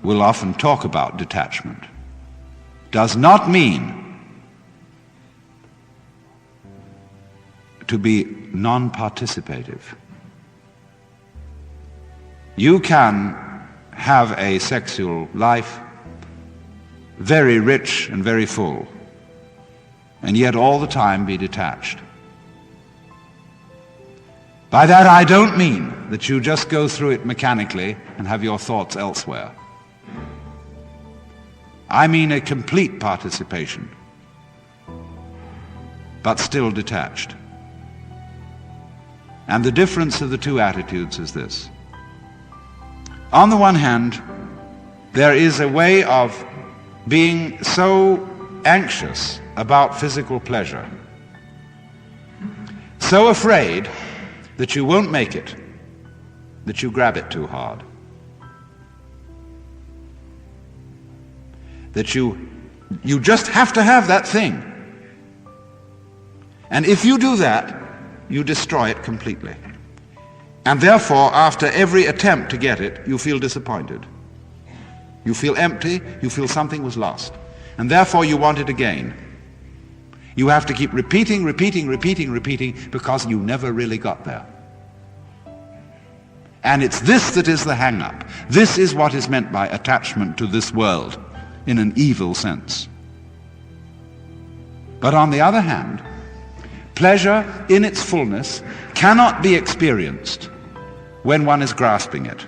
will often talk about detachment does not mean to be non-participative. You can have a sexual life very rich and very full, and yet all the time be detached. By that I don't mean that you just go through it mechanically and have your thoughts elsewhere. I mean a complete participation, but still detached. And the difference of the two attitudes is this. On the one hand, there is a way of being so anxious about physical pleasure, so afraid that you won't make it, that you grab it too hard, that you just have to have that thing. And if you do that, you destroy it completely. And therefore, after every attempt to get it, you feel disappointed. You feel empty, you feel something was lost. And therefore you want it again. You have to keep repeating because you never really got there. And it's this that is the hang-up. This is what is meant by attachment to this world in an evil sense. But on the other hand, pleasure in its fullness cannot be experienced when one is grasping it.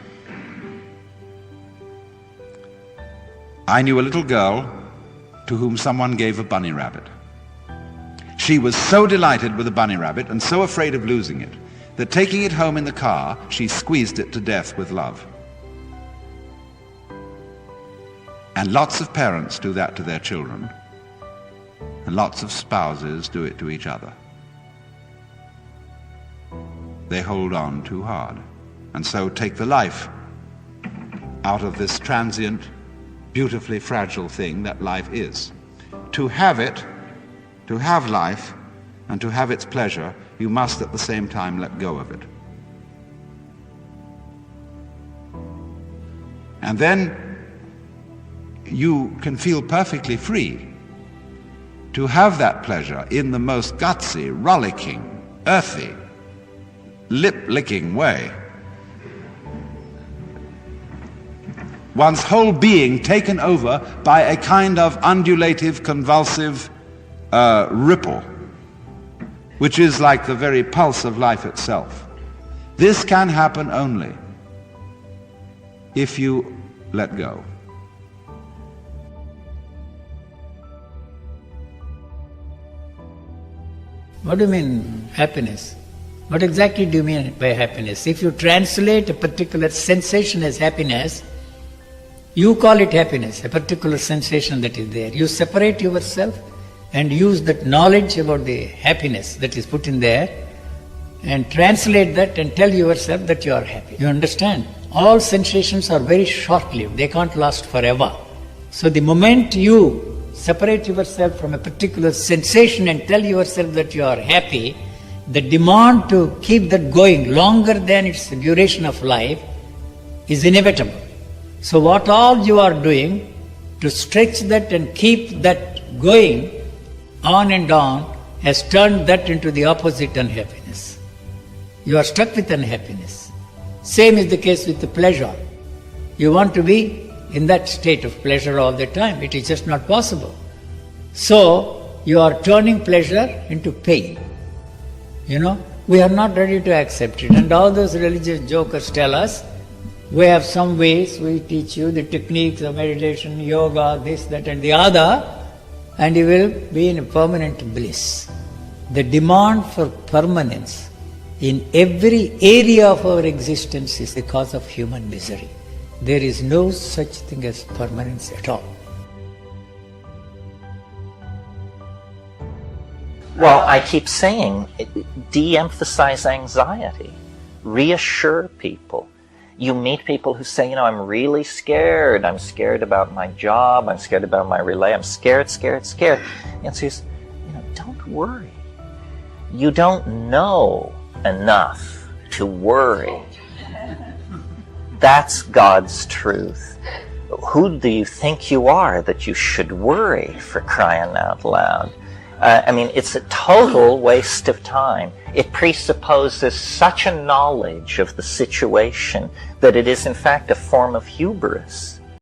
I knew a little girl to whom someone gave a bunny rabbit. She was so delighted with the bunny rabbit and so afraid of losing it that taking it home in the car, she squeezed it to death with love. And lots of parents do that to their children, and lots of spouses do it to each other. They hold on too hard, and so take the life out of this transient, beautifully fragile thing that life is. To have it, to have life, and to have its pleasure, you must at the same time let go of it. And then you can feel perfectly free to have that pleasure in the most gutsy, rollicking, earthy, lip-licking way. One's whole being taken over by a kind of undulative, convulsive ripple, which is like the very pulse of life itself. This can happen only if you let go. What do you mean happiness? What exactly do you mean by happiness? If you translate a particular sensation as happiness, you call it happiness, a particular sensation that is there. You separate yourself and use that knowledge about the happiness that is put in there and translate that and tell yourself that you are happy. You understand? All sensations are very short-lived. They can't last forever. So the moment you separate yourself from a particular sensation and tell yourself that you are happy, the demand to keep that going longer than its duration of life is inevitable. So what all you are doing to stretch that and keep that going on and on has turned that into the opposite unhappiness. You are stuck with unhappiness. Same is the case with the pleasure. You want to be in that state of pleasure all the time. It is just not possible. So you are turning pleasure into pain. You know, we are not ready to accept it. And all those religious jokers tell us, we have some ways, we teach you the techniques of meditation, yoga, this, that and the other, and you will be in a permanent bliss. The demand for permanence in every area of our existence is the cause of human misery. There is no such thing as permanence at all. Well, I keep saying, de-emphasize anxiety. Reassure people. You meet people who say, I'm really scared. I'm scared about my job. I'm scared about my relay. I'm scared. And says, don't worry. You don't know enough to worry. That's God's truth. who do you think you are that you should worry, for crying out loud? I mean, it's a total waste of time. It presupposes such a knowledge of the situation that it is in fact a form of hubris.